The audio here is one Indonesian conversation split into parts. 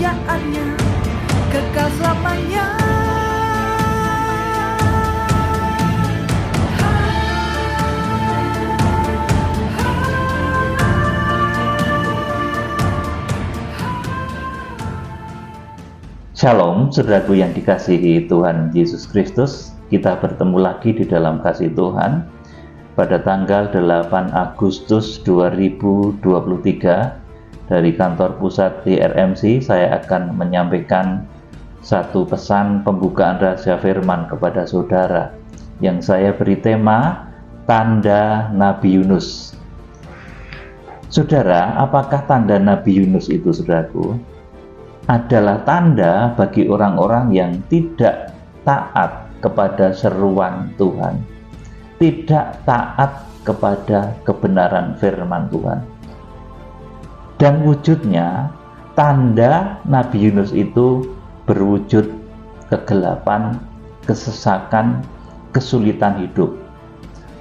kerajaannya kekal selamanya. Shalom, saudaraku yang dikasihi Tuhan Yesus Kristus. Kita bertemu lagi di dalam kasih Tuhan pada tanggal 8 Agustus 2023 dari kantor pusat RMC. Saya akan menyampaikan satu pesan pembukaan rahasia firman kepada saudara yang saya beri tema Tanda Nabi Yunus. Saudara, apakah tanda Nabi Yunus itu, saudaraku? Adalah tanda bagi orang-orang yang tidak taat kepada seruan Tuhan, tidak taat kepada kebenaran firman Tuhan. Dan wujudnya, tanda Nabi Yunus itu berwujud kegelapan, kesesakan, kesulitan hidup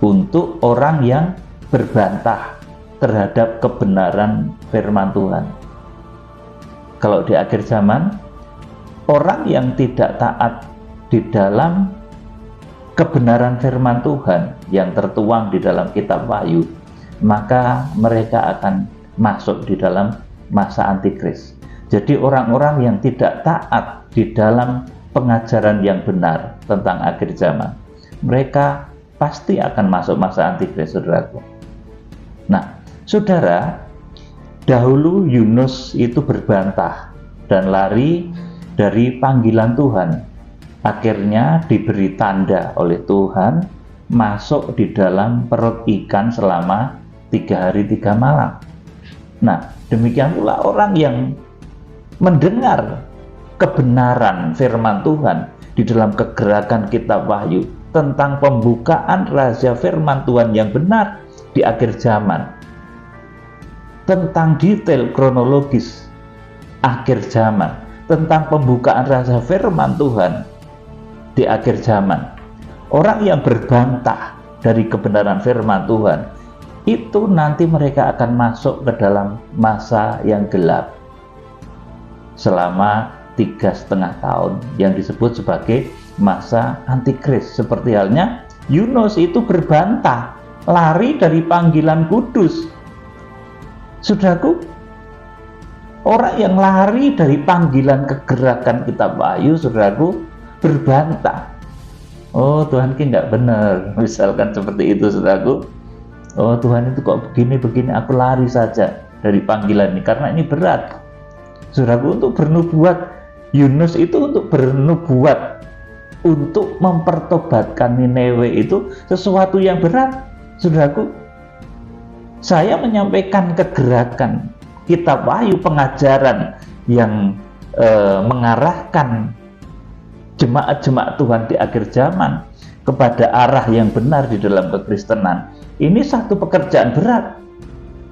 untuk orang yang berbantah terhadap kebenaran firman Tuhan. Kalau di akhir zaman, orang yang tidak taat di dalam kebenaran firman Tuhan yang tertuang di dalam kitab Wahyu, maka mereka akan masuk di dalam masa antikris. Jadi orang-orang yang tidak taat di dalam pengajaran yang benar tentang akhir zaman, mereka pasti akan masuk masa antikris, saudaraku. Nah, saudara, dahulu Yunus itu berbantah dan lari dari panggilan Tuhan. Akhirnya diberi tanda oleh Tuhan masuk di dalam perut ikan selama 3 hari 3 malam. Nah, demikian pula orang yang mendengar kebenaran firman Tuhan di dalam kegerakan kitab Wahyu tentang pembukaan rahasia firman Tuhan yang benar di akhir zaman, tentang detail kronologis akhir zaman, tentang pembukaan rahasia firman Tuhan di akhir zaman. Orang yang berbantah dari kebenaran firman Tuhan itu nanti mereka akan masuk ke dalam masa yang gelap selama 3,5 tahun yang disebut sebagai masa antikris. Seperti halnya Yunus itu berbantah, lari dari panggilan kudus. Saudaraku, orang yang lari dari panggilan kegerakan kitab Wahyu, saudaraku, berbantah. Oh, Tuhan ini tidak benar, misalkan seperti itu, saudaraku. Oh, Tuhan itu kok begini-begini, aku lari saja dari panggilan ini karena ini berat. Saudaraku, untuk bernubuat, Yunus itu untuk bernubuat, untuk mempertobatkan Niniwe itu sesuatu yang berat, saudaraku. Saya menyampaikan kegerakan kitab Wahyu, pengajaran yang mengarahkan jemaat-jemaat Tuhan di akhir zaman kepada arah yang benar di dalam kekristenan. Ini satu pekerjaan berat.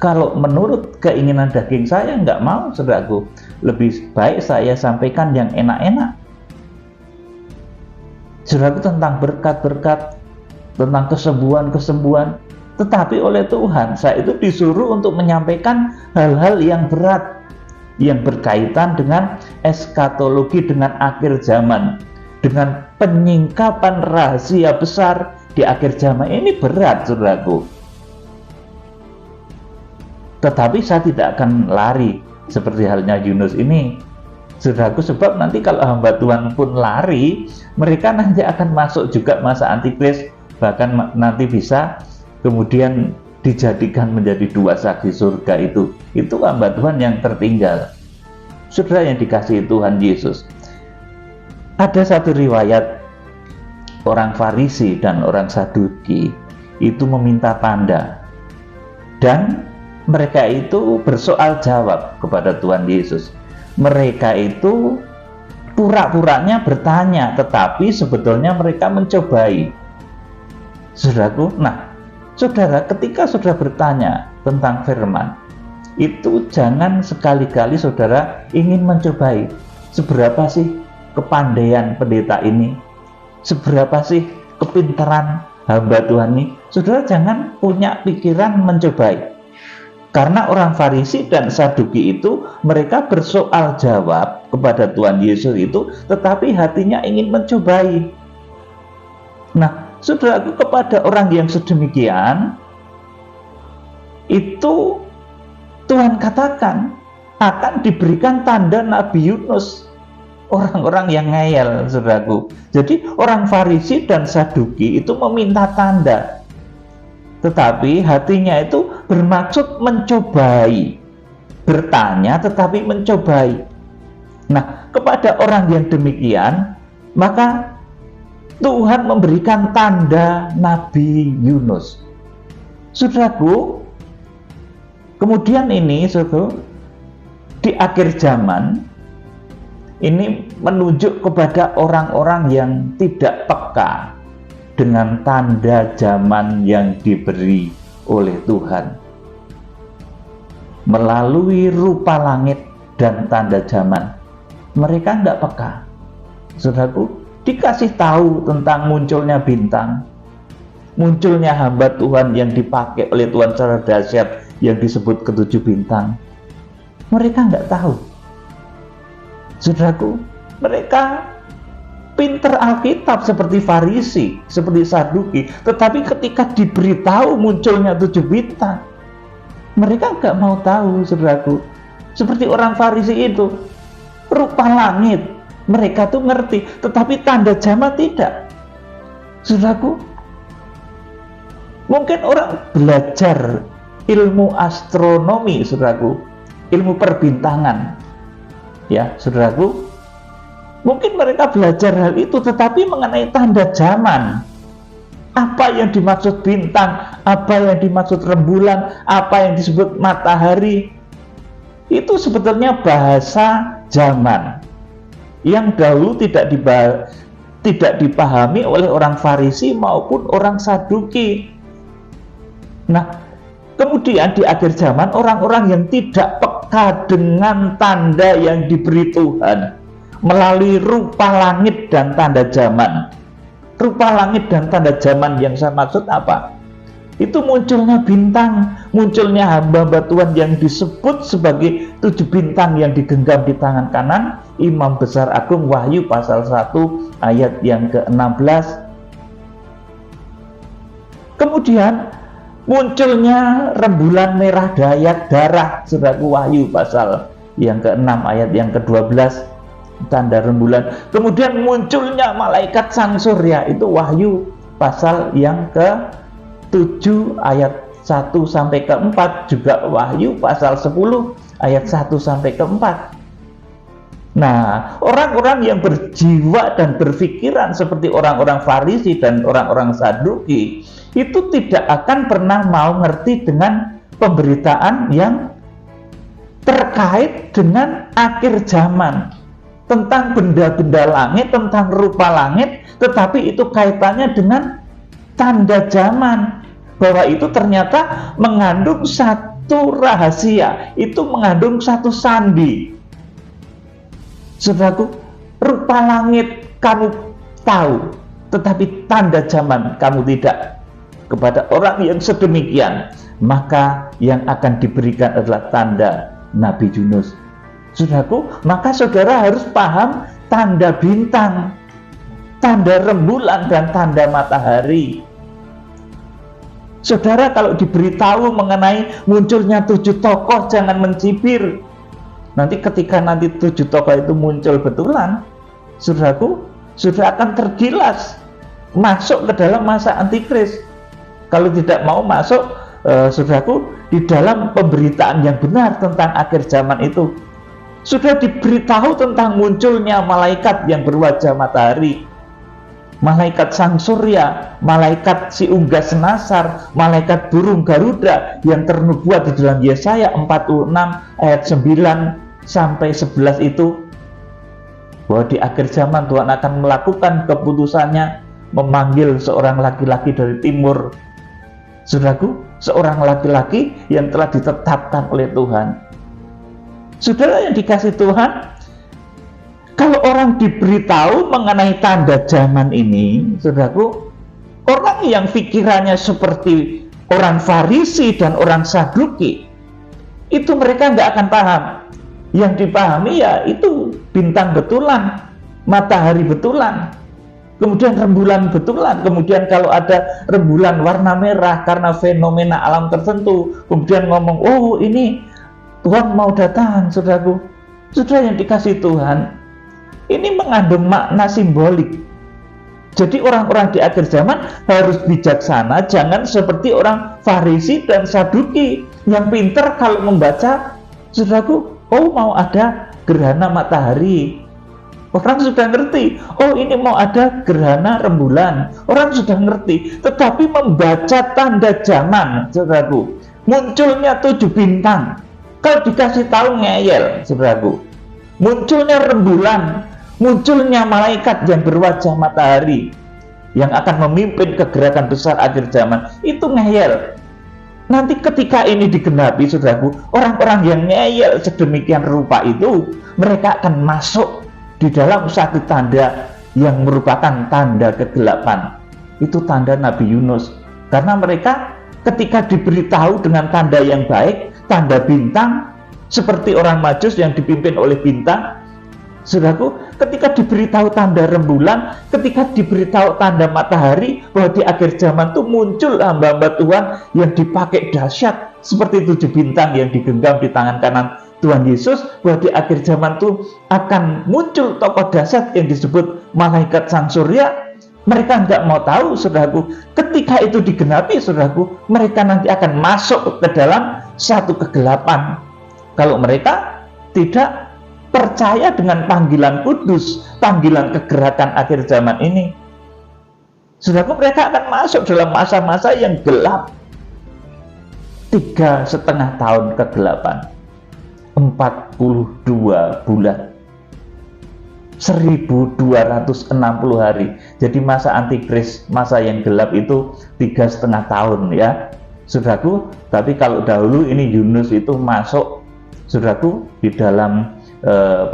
Kalau menurut keinginan daging saya, nggak mau, saudaraku. Lebih baik saya sampaikan yang enak-enak, saudaraku, tentang berkat-berkat, tentang kesembuhan-kesembuhan. Tetapi oleh Tuhan, saya itu disuruh untuk menyampaikan hal-hal yang berat, yang berkaitan dengan eskatologi, dengan akhir zaman, dengan penyingkapan rahasia besar di akhir zaman. Ini berat, saudaraku. Tetapi saya tidak akan lari seperti halnya Yunus ini, saudaraku, sebab nanti kalau hamba Tuhan pun lari, mereka nanti akan masuk juga masa antikris, bahkan nanti bisa kemudian dijadikan menjadi 2 saksi surga. Itu hamba Tuhan yang tertinggal. Saudara yang dikasihi Tuhan Yesus, ada satu riwayat orang Farisi dan orang Saduki itu meminta tanda, dan mereka itu bersoal jawab kepada Tuhan Yesus. Mereka itu pura-puranya bertanya, tetapi sebetulnya mereka mencobai, saudaraku. Nah, saudara, ketika saudara bertanya tentang firman, itu jangan sekali-kali saudara ingin mencobai. Seberapa sih kepandaian pendeta ini? Seberapa sih kepintaran hamba Tuhan ini? Saudara jangan punya pikiran mencobai. Karena orang Farisi dan Saduki itu mereka bersoal jawab kepada Tuhan Yesus itu, tetapi hatinya ingin mencobai. Nah, saudaraku, kepada orang yang sedemikian itu Tuhan katakan akan diberikan tanda Nabi Yunus. Orang-orang yang ngeyel, saudaraku. Jadi orang Farisi dan Saduki itu meminta tanda, tetapi hatinya itu bermaksud mencobai, bertanya tetapi mencobai. Nah, kepada orang yang demikian, maka Tuhan memberikan tanda Nabi Yunus. Saudaraku, kemudian ini, saudaraku, di akhir zaman, ini menunjuk kepada orang-orang yang tidak peka dengan tanda zaman yang diberi oleh Tuhan. Melalui rupa langit dan tanda zaman, mereka tidak peka. Saudaraku, dikasih tahu tentang munculnya bintang, munculnya hamba Tuhan yang dipakai oleh Tuhan secara dahsyat yang disebut ketujuh bintang. Mereka nggak tahu. Saudaraku, mereka pinter Alkitab seperti Farisi, seperti Saduki, tetapi ketika diberitahu munculnya 7 bintang, mereka nggak mau tahu, saudaraku. Seperti orang Farisi itu, rupa langit, mereka tuh ngerti, tetapi tanda zaman tidak. Saudaraku, mungkin orang belajar ilmu astronomi, saudaraku, ilmu perbintangan, ya, saudaraku, mungkin mereka belajar hal itu, tetapi mengenai tanda zaman, apa yang dimaksud bintang, apa yang dimaksud rembulan, apa yang disebut matahari, itu sebetulnya bahasa zaman yang dahulu tidak dipahami oleh orang Farisi maupun orang Saduki. Nah, kemudian di akhir zaman, orang-orang yang tidak peka dengan tanda yang diberi Tuhan melalui rupa langit dan tanda zaman. Rupa langit dan tanda zaman yang saya maksud apa? Itu munculnya bintang, munculnya hamba-hamba Tuhan yang disebut sebagai 7 bintang yang digenggam di tangan kanan Imam Besar Agung, Wahyu pasal 1 ayat yang ke-16. Kemudian munculnya rembulan merah Dayak darah, saudaraku, Wahyu pasal yang ke-6 ayat yang ke-12, tanda rembulan. Kemudian munculnya malaikat sang surya, itu Wahyu pasal yang ke-7 ayat 1 sampai ke-4, juga Wahyu pasal 10 ayat 1 sampai ke-4. Nah, orang-orang yang berjiwa dan berpikiran seperti orang-orang Farisi dan orang-orang Saduki itu tidak akan pernah mau ngerti dengan pemberitaan yang terkait dengan akhir zaman, tentang benda-benda langit, tentang rupa langit, tetapi itu kaitannya dengan tanda zaman, bahwa itu ternyata mengandung satu rahasia, itu mengandung satu sandi. Saudaraku, rupa langit kamu tahu, tetapi tanda zaman kamu tidak. Kepada orang yang sedemikian, maka yang akan diberikan adalah tanda Nabi Yunus. Saudaraku, maka saudara harus paham tanda bintang, tanda rembulan, dan tanda matahari. Saudara kalau diberitahu mengenai munculnya 7 tokoh, jangan mencibir. Nanti ketika nanti 7 tokoh itu muncul betulan, saudaraku, sudah akan tergilas masuk ke dalam masa antikris. Kalau tidak mau masuk, saudaraku, di dalam pemberitaan yang benar tentang akhir zaman itu, sudah diberitahu tentang munculnya malaikat yang berwajah matahari, malaikat sang surya, malaikat si unggas senasar, malaikat burung Garuda yang ternubuat di dalam Yesaya 46 ayat 9 sampai 11 itu, bahwa di akhir zaman Tuhan akan melakukan keputusannya memanggil seorang laki-laki dari timur. Saudaraku, seorang laki-laki yang telah ditetapkan oleh Tuhan. Saudara yang dikasih Tuhan, kalau orang diberitahu mengenai tanda zaman ini, saudaraku, orang yang pikirannya seperti orang Farisi dan orang Saduki, itu mereka nggak akan paham. Yang dipahami ya itu bintang betulan, matahari betulan, kemudian rembulan betulan. Kemudian kalau ada rembulan warna merah karena fenomena alam tertentu, kemudian ngomong, oh ini Tuhan mau datang, saudaraku. Saudara yang dikasih Tuhan, ini mengandung makna simbolik. Jadi orang-orang di akhir zaman harus bijaksana, jangan seperti orang Farisi dan Saduki yang pintar kalau membaca, saudaraku, oh mau ada gerhana matahari. Orang sudah ngerti, oh ini mau ada gerhana rembulan. Orang sudah ngerti, tetapi membaca tanda zaman, saudaraku, munculnya 7 bintang. Kalau dikasih tahu ngeyel, saudaraku. Munculnya rembulan, munculnya malaikat yang berwajah matahari yang akan memimpin kegerakan besar akhir zaman, itu ngeyel. Nanti ketika ini digenapi, saudaraku, orang-orang yang ngeyel sedemikian rupa itu, mereka akan masuk di dalam satu tanda yang merupakan tanda kegelapan. Itu tanda Nabi Yunus. Karena mereka ketika diberitahu dengan tanda yang baik, tanda bintang, seperti orang Majus yang dipimpin oleh bintang, saudaraku, ketika diberitahu tanda rembulan, ketika diberitahu tanda matahari, bahwa di akhir zaman itu muncul hamba-hamba Tuhan yang dipakai dahsyat seperti 7 bintang yang digenggam di tangan kanan Tuhan Yesus, bahwa di akhir zaman itu akan muncul tokoh dahsyat yang disebut malaikat sang surya. Mereka nggak mau tahu, saudaraku. Ketika itu digenapi, saudaraku, mereka nanti akan masuk ke dalam satu kegelapan. Kalau mereka tidak percaya dengan panggilan kudus, panggilan kegerakan akhir zaman ini, saudaraku, mereka akan masuk dalam masa-masa yang gelap. 3,5 tahun kegelapan, 42 bulan, 1260 hari. Jadi masa antikris, masa yang gelap itu 3,5 tahun ya, saudaraku. Tapi kalau dahulu ini Yunus itu masuk, saudaraku, di dalam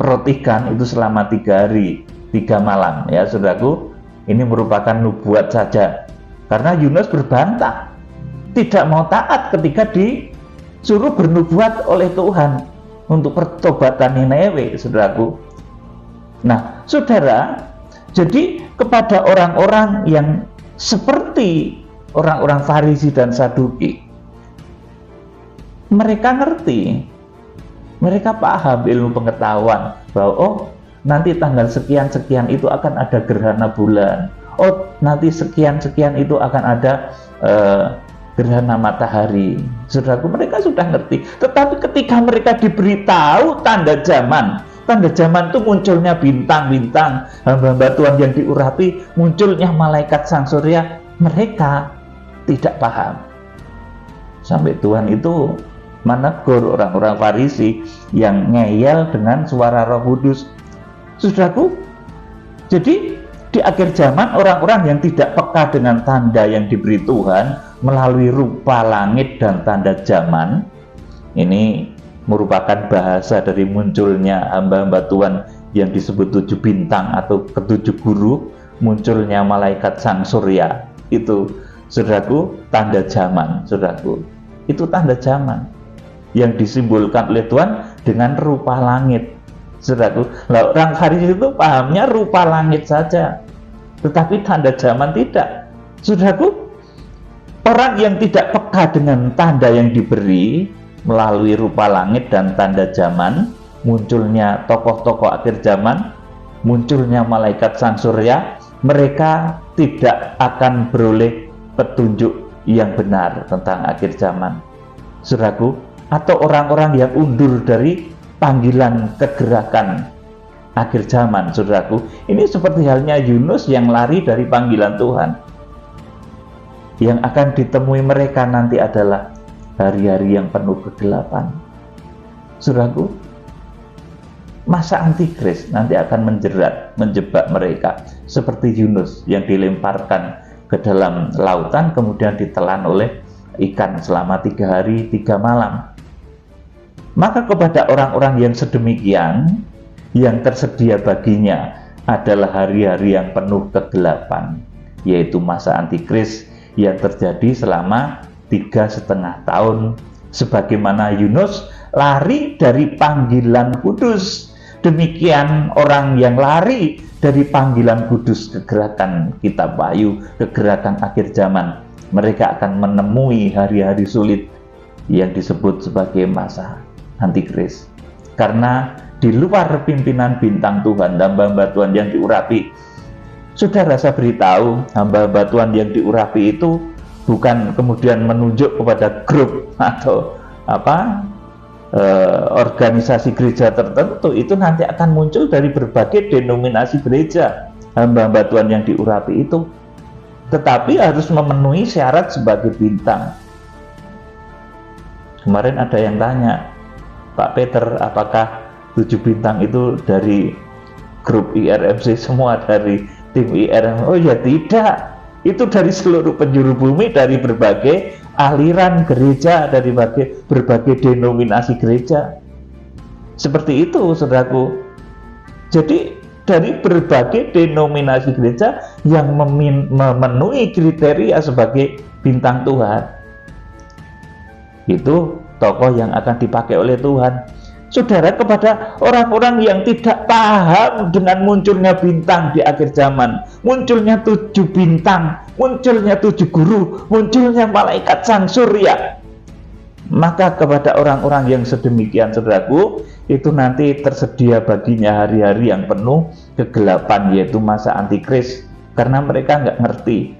perut ikan itu selama 3 hari 3 malam ya, saudaraku. Ini merupakan nubuat saja, karena Yunus berbantah, tidak mau taat ketika disuruh bernubuat oleh Tuhan untuk pertobatan Niniwe, saudaraku. Nah, saudara, jadi kepada orang-orang yang seperti orang-orang Farisi dan Saduki, mereka ngerti, mereka paham ilmu pengetahuan bahwa oh nanti tanggal sekian-sekian itu akan ada gerhana bulan, oh nanti sekian-sekian itu akan ada gerhana matahari. Saudaraku, mereka sudah ngerti. Tetapi ketika mereka diberitahu tanda zaman itu munculnya bintang-bintang, hamba-hamba Tuhan yang diurapi, munculnya malaikat sang surya, mereka tidak paham. Sampai Tuhan itu menegur orang-orang Farisi yang ngeyel dengan suara Roh Kudus. Saudaraku, jadi di akhir zaman orang-orang yang tidak peka dengan tanda yang diberi Tuhan melalui rupa langit dan tanda zaman, ini merupakan bahasa dari munculnya hamba-hamba Tuhan yang disebut 7 bintang atau ke-7 guru, munculnya malaikat sang surya. Itu, saudaraku, tanda zaman, saudaraku. Itu tanda zaman yang disimbolkan oleh Tuhan dengan rupa langit, saudaraku. Nah, orang Farisi itu pahamnya rupa langit saja, tetapi tanda zaman tidak, saudaraku. Orang yang tidak peka dengan tanda yang diberi melalui rupa langit dan tanda zaman, munculnya tokoh-tokoh akhir zaman, munculnya malaikat sang surya, mereka tidak akan beroleh petunjuk yang benar tentang akhir zaman, saudaraku. Atau orang-orang yang undur dari panggilan kegerakan akhir zaman, saudaraku. Ini seperti halnya Yunus yang lari dari panggilan Tuhan. Yang akan ditemui mereka nanti adalah hari-hari yang penuh kegelapan, saudaraku. Masa antikris nanti akan menjebak mereka seperti Yunus yang dilemparkan ke dalam lautan kemudian ditelan oleh ikan selama 3 hari 3 malam. Maka kepada orang-orang yang sedemikian, yang tersedia baginya adalah hari-hari yang penuh kegelapan, yaitu masa antikris yang terjadi selama 3,5 tahun, sebagaimana Yunus lari dari panggilan kudus. Demikian orang yang lari dari panggilan kudus ke gerakan kitab Wahyu, ke gerakan akhir zaman, mereka akan menemui hari-hari sulit yang disebut sebagai masa antikris. Karena di luar pimpinan bintang Tuhan, hamba-hamba Tuhan yang diurapi, saudara, saya beritahu, hamba-hamba Tuhan yang diurapi itu bukan kemudian menunjuk kepada grup atau organisasi gereja tertentu. Itu nanti akan muncul dari berbagai denominasi gereja, hamba-hamba Tuhan yang diurapi itu, tetapi harus memenuhi syarat sebagai bintang. Kemarin ada yang tanya, Pak Peter, apakah 7 bintang itu dari grup IRMC semua, dari tim IRMC? Oh ya tidak, itu dari seluruh penjuru bumi, dari berbagai aliran gereja, dari berbagai denominasi gereja. Seperti itu, saudaraku. Jadi dari berbagai denominasi gereja yang memenuhi kriteria sebagai bintang Tuhan, itu tokoh yang akan dipakai oleh Tuhan. Saudara, kepada orang-orang yang tidak paham dengan munculnya bintang di akhir zaman, munculnya 7 bintang, munculnya 7 guru, munculnya malaikat sang surya, maka kepada orang-orang yang sedemikian, saudaraku, itu nanti tersedia baginya hari-hari yang penuh kegelapan, yaitu masa antikris, karena mereka nggak ngerti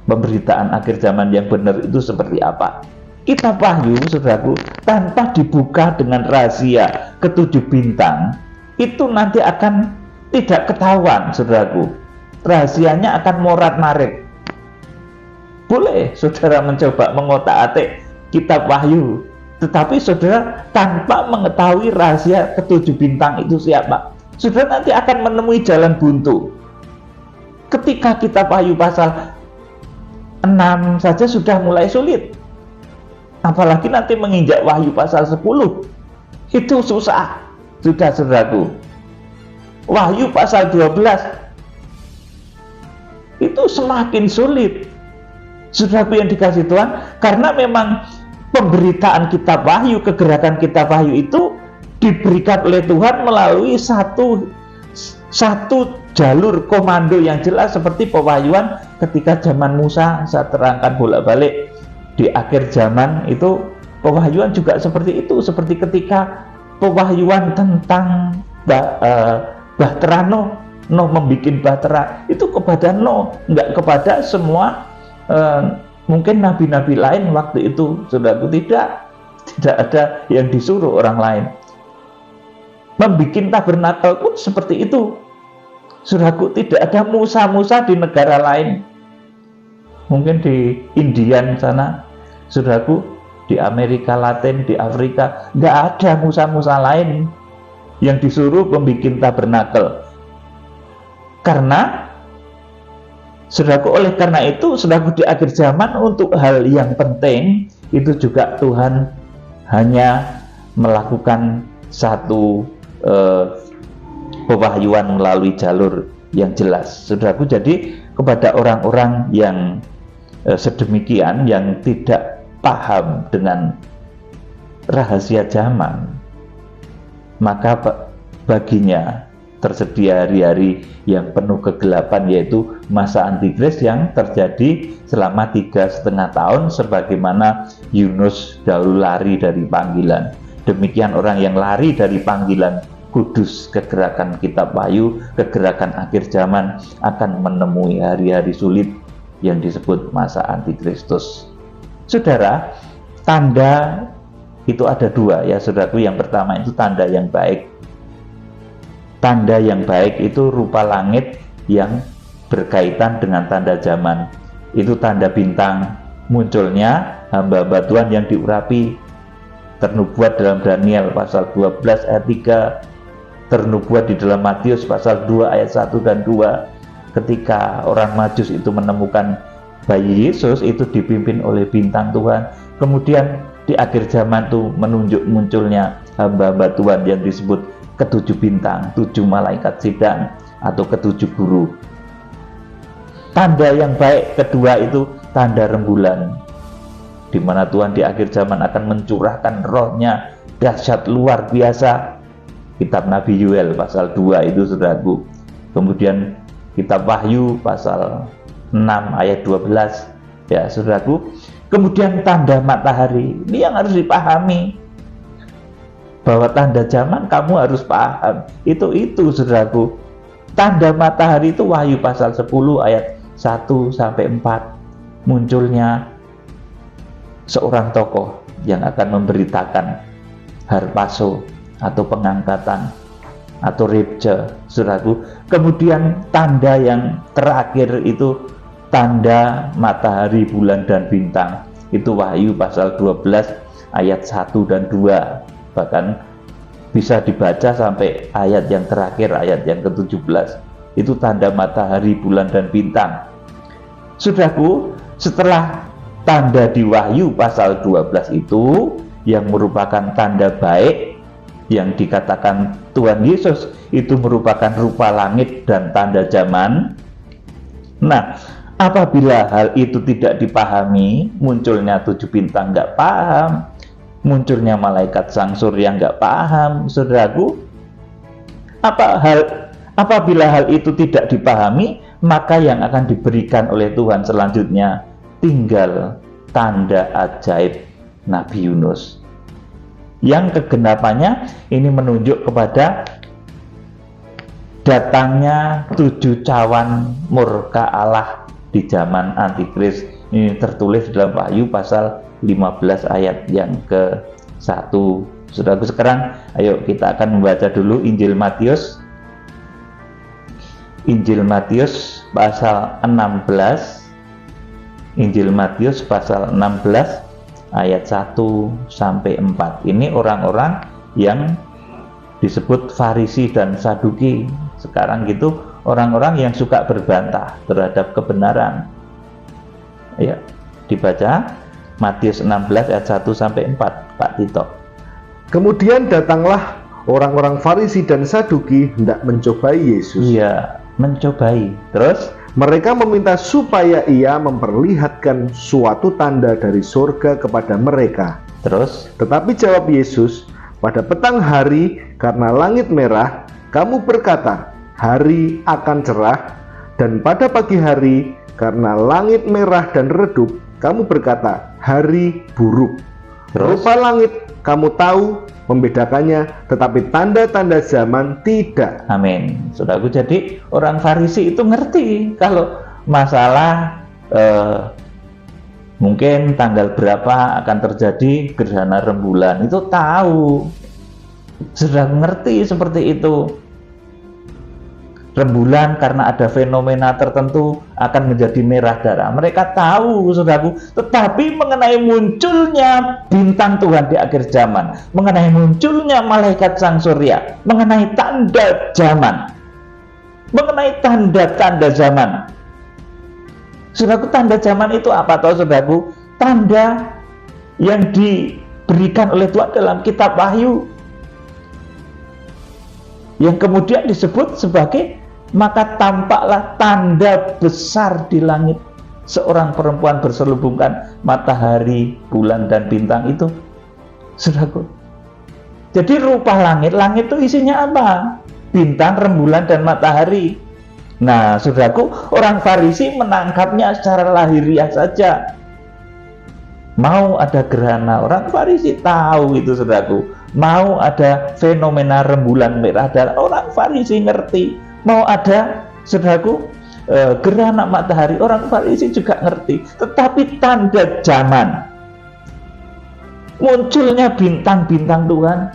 pemberitaan akhir zaman yang benar itu seperti apa. Kitab Wahyu, saudaraku, tanpa dibuka dengan rahasia ke-7 bintang, itu nanti akan tidak ketahuan, saudaraku. Rahasianya akan morat-marit. Boleh saudara mencoba mengotak-atik kitab Wahyu, tetapi saudara tanpa mengetahui rahasia ke-7 bintang itu siapa, saudara nanti akan menemui jalan buntu. Ketika kitab Wahyu pasal 6 saja sudah mulai sulit, apalagi nanti menginjak Wahyu pasal 10, itu susah sudah, saudaraku. Wahyu pasal 12 itu semakin sulit, saudaraku yang dikasih Tuhan, karena memang pemberitaan kitab Wahyu, kegerakan kitab Wahyu itu diberikan oleh Tuhan melalui satu jalur komando yang jelas, seperti pewahyuan ketika zaman Musa. Saya terangkan bolak-balik, di akhir zaman itu pewahyuan juga seperti itu, seperti ketika pewahyuan tentang bahtera Nuh membuat bahtera, itu kepada Nuh, enggak kepada semua mungkin nabi-nabi lain waktu itu, saudaraku. Tidak ada yang disuruh orang lain. Membikin tabernakel pun seperti itu, saudaraku. Tidak ada Musa di negara lain, mungkin di Indian sana, saudaraku, di Amerika Latin, di Afrika, nggak ada Musa lain yang disuruh membuat tabernakel. Karena, saudaraku, oleh karena itu, saudaraku, di akhir zaman untuk hal yang penting itu juga Tuhan hanya melakukan satu pewahyuan melalui jalur yang jelas, saudaraku. Jadi kepada orang-orang yang sedemikian, yang tidak paham dengan rahasia zaman, maka baginya tersedia hari-hari yang penuh kegelapan, yaitu masa antikris yang terjadi selama 3,5 tahun, sebagaimana Yunus dahulu lari dari panggilan. Demikian orang yang lari dari panggilan kudus ke gerakan kitab Wahyu, ke gerakan akhir zaman, akan menemui hari-hari sulit yang disebut masa antikristus. Saudara, tanda itu ada 2 ya, saudaraku. Yang pertama itu tanda yang baik. Tanda yang baik itu rupa langit yang berkaitan dengan tanda zaman. Itu tanda bintang, munculnya hamba-hamba Tuhan yang diurapi, ternubuat dalam Daniel pasal 12 ayat 3, ternubuat di dalam Matius pasal 2 ayat 1 dan 2, ketika orang Majus itu menemukan bayi Yesus itu dipimpin oleh bintang Tuhan. Kemudian di akhir zaman itu menunjuk munculnya hamba-hamba Tuhan yang disebut ke-7 bintang, 7 malaikat sidang atau ke-7 guru. Tanda yang baik kedua itu tanda rembulan, di mana Tuhan di akhir zaman akan mencurahkan rohnya dahsyat luar biasa. Kitab Nabi Yoel pasal 2 itu saudaraku. Kemudian kitab Wahyu pasal 6 ayat 12 ya saudaraku. Kemudian tanda matahari, ini yang harus dipahami, bahwa tanda zaman kamu harus paham. Itu saudaraku. Tanda matahari itu Wahyu pasal 10 ayat 1 sampai 4. Munculnya seorang tokoh yang akan memberitakan harpaso atau pengangkatan atau rapture, saudaraku. Kemudian tanda yang terakhir itu tanda matahari, bulan, dan bintang. Itu Wahyu pasal 12 ayat 1 dan 2. Bahkan bisa dibaca sampai ayat yang terakhir, ayat yang ke-17. Itu tanda matahari, bulan, dan bintang. Saudaraku, setelah tanda di Wahyu pasal 12 itu yang merupakan tanda baik, yang dikatakan Tuhan Yesus itu merupakan rupa langit dan tanda zaman. Nah, apabila hal itu tidak dipahami, munculnya 7 bintang nggak paham, munculnya malaikat sang surya nggak paham, saudaraku. Apabila hal itu tidak dipahami, maka yang akan diberikan oleh Tuhan selanjutnya tinggal tanda ajaib Nabi Yunus. Yang kegenapannya ini menunjuk kepada datangnya 7 cawan murka Allah di zaman Antikris. Ini tertulis dalam Wahyu pasal 15 ayat yang ke-1. Saudaraku, sekarang ayo kita akan membaca dulu Injil Matius. Injil Matius pasal 16. Injil Matius pasal 16 ayat 1 sampai 4. Ini orang-orang yang disebut Farisi dan Saduki. Sekarang gitu orang-orang yang suka berbantah terhadap kebenaran. Ya, dibaca Matius 16 ayat 1 sampai 4, Pak Tito. Kemudian datanglah orang-orang Farisi dan Saduki hendak mencobai Yesus. Iya, mencobai. Terus mereka meminta supaya ia memperlihatkan suatu tanda dari surga kepada mereka. Terus, tetapi jawab Yesus, pada petang hari karena langit merah, kamu berkata, hari akan cerah, dan pada pagi hari karena langit merah dan redup, kamu berkata, hari buruk. Terus? Rupa langit kamu tahu membedakannya, tetapi tanda-tanda zaman tidak. amin. Saudaraku, jadi orang Farisi itu ngerti kalau masalah mungkin tanggal berapa akan terjadi gerhana rembulan, itu tahu. Sudah ngerti seperti itu. Rembulan karena ada fenomena tertentu akan menjadi merah darah. Mereka tahu, saudaraku. Tetapi mengenai munculnya bintang Tuhan di akhir zaman, mengenai munculnya malaikat sang surya, mengenai tanda zaman, mengenai tanda-tanda zaman. Saudaraku, tanda zaman itu apa tahu saudaraku? Tanda yang diberikan oleh Tuhan dalam kitab Wahyu, yang kemudian disebut sebagai maka tampaklah tanda besar di langit, seorang perempuan berselubungkan matahari, bulan, dan bintang itu, saudaraku. Jadi rupa langit itu isinya apa? Bintang, rembulan, dan matahari. Nah, saudaraku, orang Farisi menangkapnya secara lahiriah saja. Mau ada gerhana, orang Farisi tahu itu, saudaraku. Mau ada fenomena rembulan merah darah, orang Farisi ngerti. Mau ada, saudaraku, gerhana matahari, orang Farisi juga ngerti. Tetapi tanda zaman, munculnya bintang-bintang Tuhan,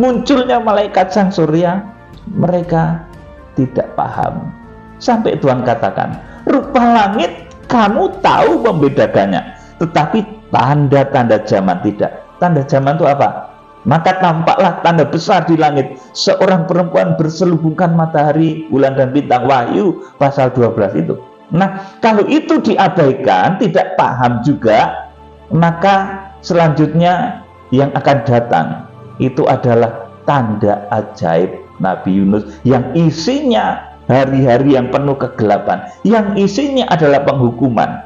munculnya malaikat sang surya, mereka tidak paham. Sampai Tuhan katakan, rupa langit kamu tahu membedakannya, tetapi tanda-tanda zaman tidak. Tanda zaman itu apa? Maka tampaklah tanda besar di langit, seorang perempuan berselubungkan matahari, bulan, dan bintang. Wahyu pasal 12 itu. Nah, kalau itu diabaikan, tidak paham juga, maka selanjutnya yang akan datang itu adalah tanda ajaib Nabi Yunus, yang isinya hari-hari yang penuh kegelapan, yang isinya adalah penghukuman.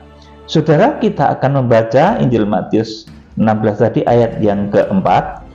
Saudara, kita akan membaca Injil Matius 16 tadi ayat yang keempat.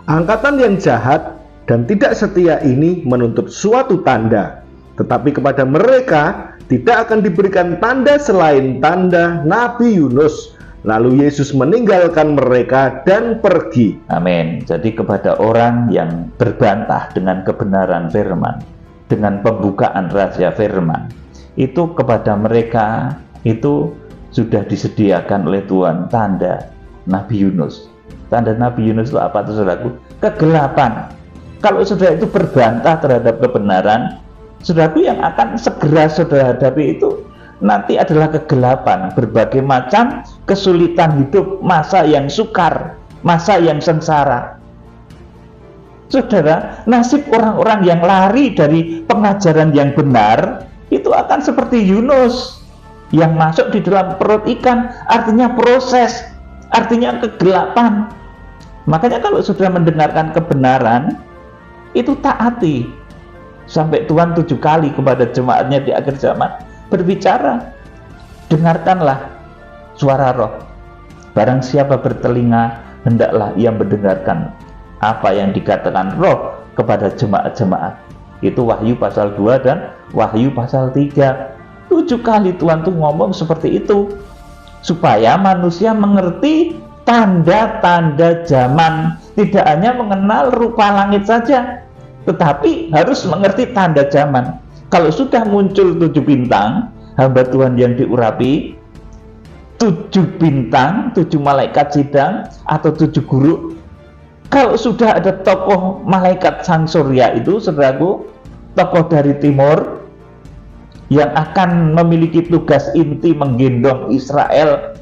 Angkatan yang jahat dan tidak setia ini menuntut suatu tanda, tetapi kepada mereka tidak akan diberikan tanda selain tanda Nabi Yunus. Lalu Yesus meninggalkan mereka dan pergi. Amin. Jadi kepada orang yang berbantah dengan kebenaran firman, dengan pembukaan rahasia firman, itu kepada mereka itu sudah disediakan oleh Tuhan tanda Nabi Yunus. Tanda Nabi Yunus itu apa, saudaraku? Kegelapan. Kalau saudara itu berbantah terhadap kebenaran, saudaraku, yang akan segera saudara hadapi itu nanti adalah kegelapan, berbagai macam kesulitan hidup, masa yang sukar, masa yang sengsara. Saudara, nasib orang-orang yang lari dari pengajaran yang benar itu akan seperti Yunus yang masuk di dalam perut ikan, artinya proses, artinya kegelapan. Makanya kalau sudah mendengarkan kebenaran, itu taati. Sampai Tuhan 7 kali kepada jemaatnya di akhir zaman berbicara, dengarkanlah suara Roh. Barang siapa bertelinga, hendaklah ia mendengarkan apa yang dikatakan Roh kepada jemaat-jemaat. Itu Wahyu pasal 2 dan Wahyu pasal 3. 7 kali Tuhan tuh ngomong seperti itu, supaya manusia mengerti tanda-tanda zaman. Tidak hanya mengenal rupa langit saja, tetapi harus mengerti tanda zaman. Kalau sudah muncul 7 bintang, hamba Tuhan yang diurapi, 7 bintang, 7 malaikat sidang, atau 7 guru. Kalau sudah ada tokoh malaikat sang surya itu, saudaraku, tokoh dari timur, yang akan memiliki tugas inti menggendong Israel,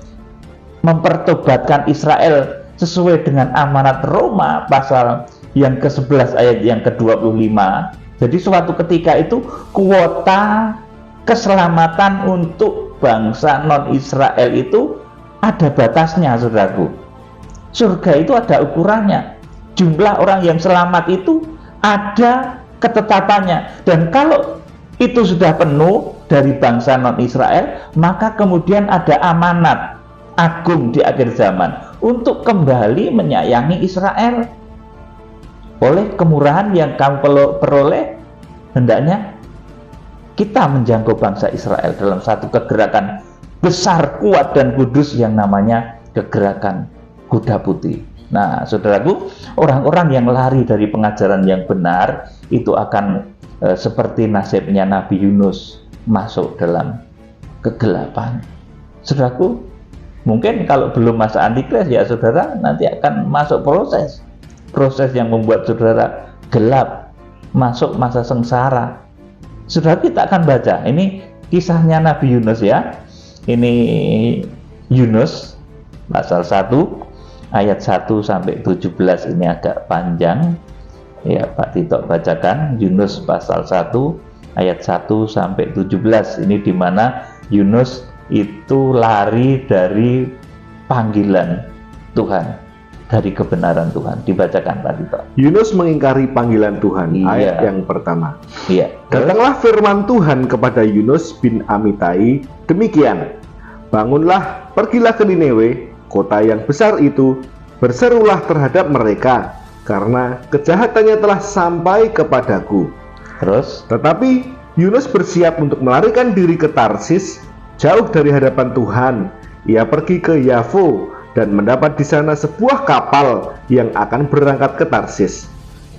mempertobatkan Israel sesuai dengan amanat Roma pasal yang ke-11 ayat yang ke-25. Jadi suatu ketika itu kuota keselamatan untuk bangsa non-Israel itu ada batasnya, saudaraku. Surga itu ada ukurannya. Jumlah orang yang selamat itu ada ketetapannya. Dan kalau itu sudah penuh dari bangsa non-Israel, maka kemudian ada amanat agung di akhir zaman untuk kembali menyayangi Israel. Oleh kemurahan yang kamu peroleh, hendaknya kita menjangkau bangsa Israel dalam satu kegerakan besar, kuat, dan kudus yang namanya kegerakan kuda putih. Nah, saudaraku, orang-orang yang lari dari pengajaran yang benar itu akan seperti nasibnya Nabi Yunus, masuk dalam kegelapan. Saudaraku, mungkin kalau belum masa Antikris, ya saudara nanti akan masuk proses yang membuat saudara gelap, masuk masa sengsara. Saudara, kita akan baca ini kisahnya Nabi Yunus, ya. Ini Yunus pasal 1 ayat 1 sampai 17. Ini agak panjang, ya Pak Tito bacakan. Yunus pasal 1 ayat 1 sampai 17. Ini dimana Yunus itu lari dari panggilan Tuhan, dari kebenaran Tuhan. Dibacakan Pak Tito. Yunus mengingkari panggilan Tuhan. Ayat yang pertama. Iya. Datanglah firman Tuhan kepada Yunus bin Amitai, demikian: bangunlah, pergilah ke Niniwe, kota yang besar itu, berserulah terhadap mereka, karena kejahatannya telah sampai kepadaku. Terus? Tetapi Yunus bersiap untuk melarikan diri ke Tarsis, jauh dari hadapan Tuhan. Ia pergi ke Yafo dan mendapat di sana sebuah kapal yang akan berangkat ke Tarsis.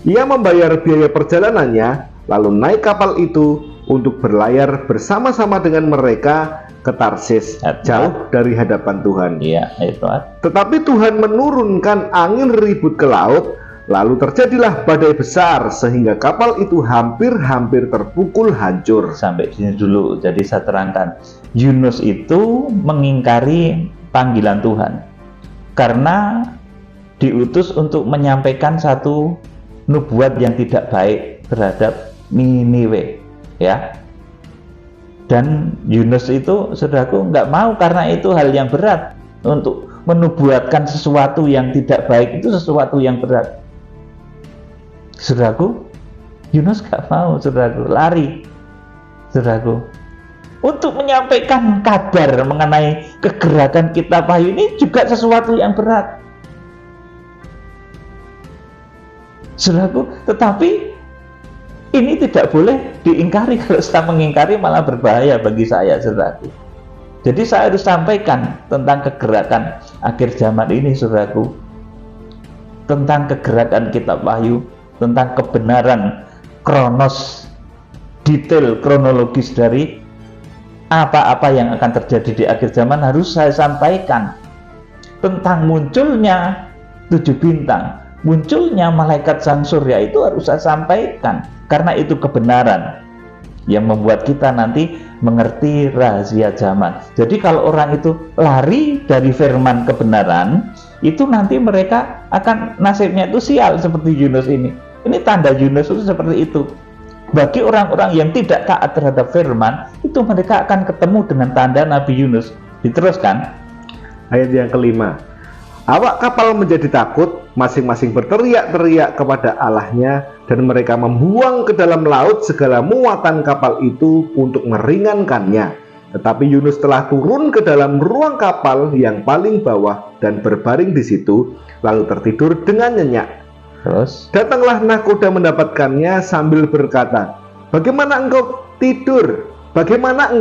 Ia membayar biaya perjalanannya, lalu naik kapal itu untuk berlayar bersama-sama dengan mereka ke Tarsis, jauh dari hadapan Tuhan. Iya, itu. Tetapi Tuhan menurunkan angin ribut ke laut, lalu terjadilah badai besar sehingga kapal itu hampir-hampir terpukul hancur. Sampai sini dulu. Jadi saya terangkan, Yunus itu mengingkari panggilan Tuhan karena diutus untuk menyampaikan satu nubuat yang tidak baik terhadap Niniwe, ya. Dan Yunus itu, saudaraku, nggak mau, karena itu hal yang berat. Untuk menubuatkan sesuatu yang tidak baik itu sesuatu yang berat. Saudaraku, Yunus nggak mau, saudaraku, lari. Saudaraku, untuk menyampaikan kabar mengenai kegerakan kitab Wahyu ini juga sesuatu yang berat. Saudaraku, tetapi ini tidak boleh diingkari. Kalau saya mengingkari malah berbahaya bagi saya, saudaraku. Jadi saya harus sampaikan tentang kegerakan akhir zaman ini, saudaraku. Tentang kegerakan kitab Wahyu, tentang kebenaran detail kronologis dari apa-apa yang akan terjadi di akhir zaman harus saya sampaikan. Tentang munculnya 7 bintang, munculnya malaikat sang surya itu harus saya sampaikan, karena itu kebenaran yang membuat kita nanti mengerti rahasia zaman. Jadi kalau orang itu lari dari firman kebenaran, itu nanti mereka akan nasibnya itu sial seperti Yunus ini. Ini tanda Yunus itu seperti itu. Bagi orang-orang yang tidak taat terhadap firman, itu mereka akan ketemu dengan tanda Nabi Yunus. Diteruskan ayat yang kelima. Awak kapal menjadi takut, masing-masing berteriak-teriak kepada Allahnya, dan mereka membuang ke dalam laut segala muatan kapal itu untuk meringankannya. Tetapi Yunus telah turun ke dalam ruang kapal yang paling bawah dan berbaring di situ, lalu tertidur dengan nyenyak. terus. Datanglah nahkoda mendapatkannya sambil berkata, bagaimana engkau tidur? Bagaimana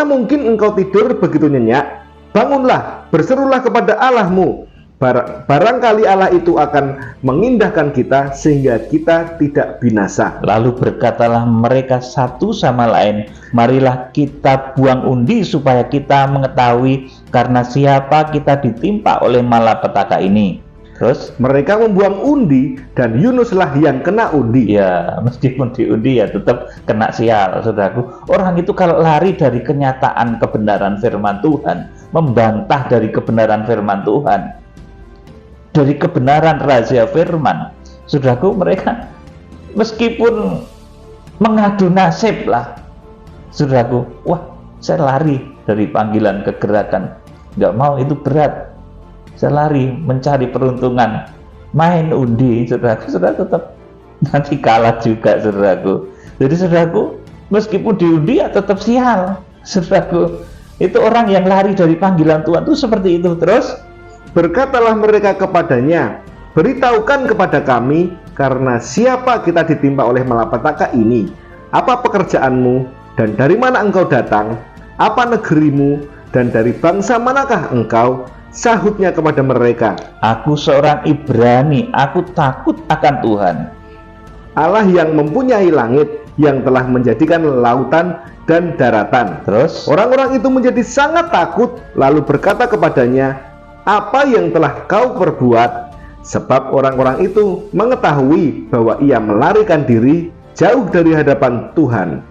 mungkin engkau tidur begitu nyenyak? Bangunlah, berserulah kepada Allahmu. Barangkali Allah itu akan mengindahkan kita sehingga kita tidak binasa. Lalu berkatalah mereka satu sama lain, marilah kita buang undi supaya kita mengetahui karena siapa kita ditimpa oleh malapetaka ini. Terus mereka membuang undi dan Yunuslah yang kena undi. ya, meskipun diundi ya tetap kena sial, saudaraku. Orang itu kalau lari dari kenyataan kebenaran firman Tuhan, membantah dari kebenaran firman Tuhan, dari kebenaran rahasia firman, saudaraku, mereka meskipun mengadu nasib lah, saudaraku, wah saya lari dari panggilan kegerakan, nggak mau, itu berat, saya lari mencari peruntungan, main undi, saudaraku, saudara tetap nanti kalah juga, saudaraku. Jadi saudaraku, meskipun diundi ya tetap sial, saudaraku. Itu orang yang lari dari panggilan Tuhan itu seperti itu. Terus berkatalah mereka kepadanya, beritahukan kepada kami karena siapa kita ditimpa oleh malapetaka ini, apa pekerjaanmu dan dari mana engkau datang, apa negerimu dan dari bangsa manakah engkau? Sahutnya kepada mereka, aku seorang Ibrani, aku takut akan Tuhan, Allah yang mempunyai langit, yang telah menjadikan lautan dan daratan. Terus orang-orang itu menjadi sangat takut, lalu berkata kepadanya, apa yang telah kau perbuat? Sebab orang-orang itu mengetahui bahwa ia melarikan diri jauh dari hadapan Tuhan.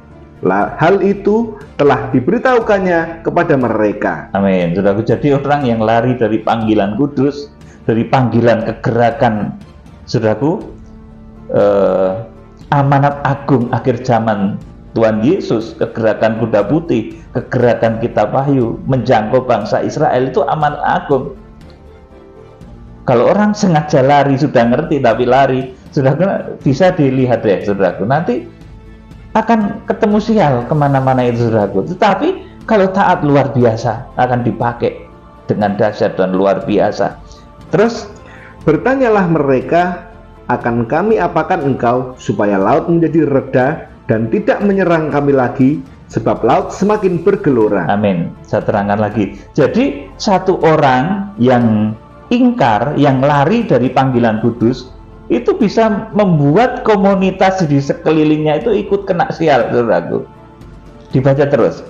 Hal itu telah diberitahukannya kepada mereka. amin, saudaraku. Jadi orang yang lari dari panggilan kudus, dari panggilan kegerakan, saudaraku, amanat agung akhir zaman Tuhan Yesus, kegerakan kuda putih, kegerakan kitab Wahyu, menjangkau bangsa Israel, itu amanat agung. Kalau orang sengaja lari, sudah ngerti tapi lari, saudaraku, bisa dilihat ya, saudaraku, nanti akan ketemu sial kemana-mana itu, saudaraku. Tetapi kalau taat luar biasa akan dipakai dengan dahsyat dan luar biasa. Terus bertanyalah mereka, akan kami apakan engkau supaya laut menjadi reda dan tidak menyerang kami lagi, sebab laut semakin bergelora. amin, saya terangkan lagi. Jadi satu orang yang ingkar, yang lari dari panggilan kudus, itu bisa membuat komunitas di sekelilingnya itu ikut kena sial, saudaraku. Dibaca terus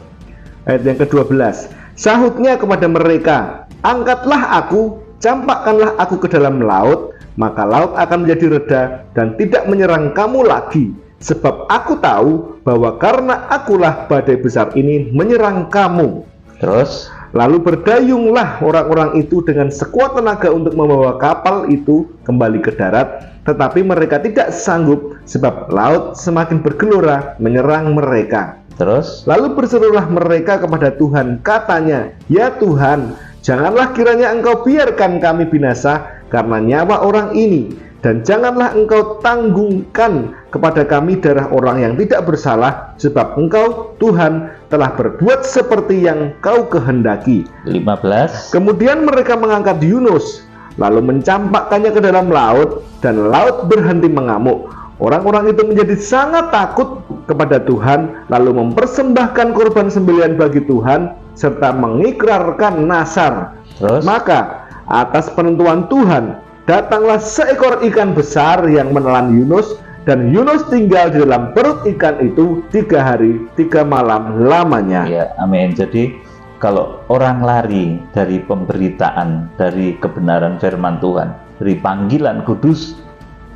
ayat yang ke-12. Sahutnya kepada mereka, angkatlah aku, campakkanlah aku ke dalam laut, maka laut akan menjadi reda dan tidak menyerang kamu lagi, sebab aku tahu bahwa karena akulah badai besar ini menyerang kamu. Terus Lalu berdayunglah orang-orang itu dengan sekuat tenaga untuk membawa kapal itu kembali ke darat, tetapi mereka tidak sanggup sebab laut semakin bergelora menyerang mereka. Terus Lalu berserulah mereka kepada Tuhan, katanya, ya Tuhan, janganlah kiranya engkau biarkan kami binasa karena nyawa orang ini, dan janganlah engkau tanggungkan kepada kami darah orang yang tidak bersalah, sebab engkau Tuhan telah berbuat seperti yang kau kehendaki. 15. Kemudian mereka mengangkat Yunus, lalu mencampakkannya ke dalam laut, dan laut berhenti mengamuk. Orang-orang itu menjadi sangat takut kepada Tuhan, lalu mempersembahkan korban sembelihan bagi Tuhan, serta mengikrarkan nazar. Terus? Maka atas penentuan Tuhan, datanglah seekor ikan besar yang menelan Yunus, dan Yunus tinggal di dalam perut ikan itu 3 hari 3 malam lamanya. Ya, amin. Jadi kalau orang lari dari pemberitaan, dari kebenaran firman Tuhan, dari panggilan kudus,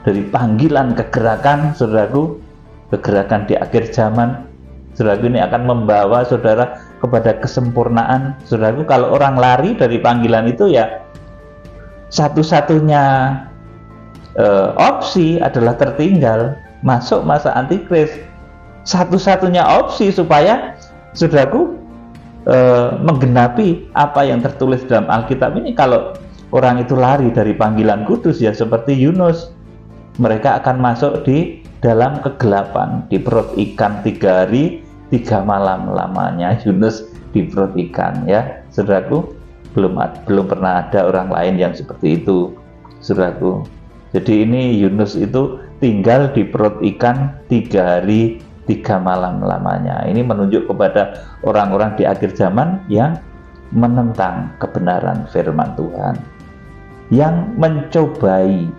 dari panggilan kegerakan, saudaraku, kegerakan di akhir zaman, saudaraku, ini akan membawa saudara kepada kesempurnaan. Saudaraku, kalau orang lari dari panggilan itu, ya satu-satunya opsi adalah tertinggal, masuk masa antikris. Satu-satunya opsi supaya saudaraku menggenapi apa yang tertulis dalam Alkitab ini, kalau orang itu lari dari panggilan kudus, ya seperti Yunus, mereka akan masuk di dalam kegelapan, di perut ikan 3 hari 3 malam lamanya. Yunus di perut ikan, ya saudaraku. Belum pernah ada orang lain yang seperti itu, saudaraku. Jadi ini Yunus itu tinggal di perut ikan 3 hari 3 malam lamanya. Ini menunjuk kepada orang-orang di akhir zaman yang menentang kebenaran firman Tuhan, yang mencobai,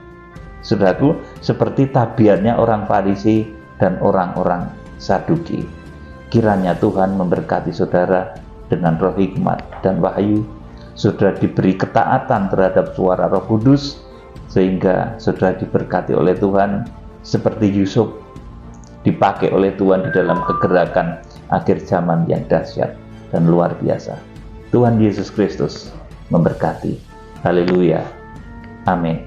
saudaraku, seperti tabiatnya orang Farisi dan orang-orang Saduki. Kiranya Tuhan memberkati saudara dengan roh hikmat dan wahyu, saudara diberi ketaatan terhadap suara Roh Kudus, sehingga saudara diberkati oleh Tuhan seperti Yusuf, dipakai oleh Tuhan di dalam kegerakan akhir zaman yang dahsyat dan luar biasa. Tuhan Yesus Kristus memberkati. Haleluya. Amin.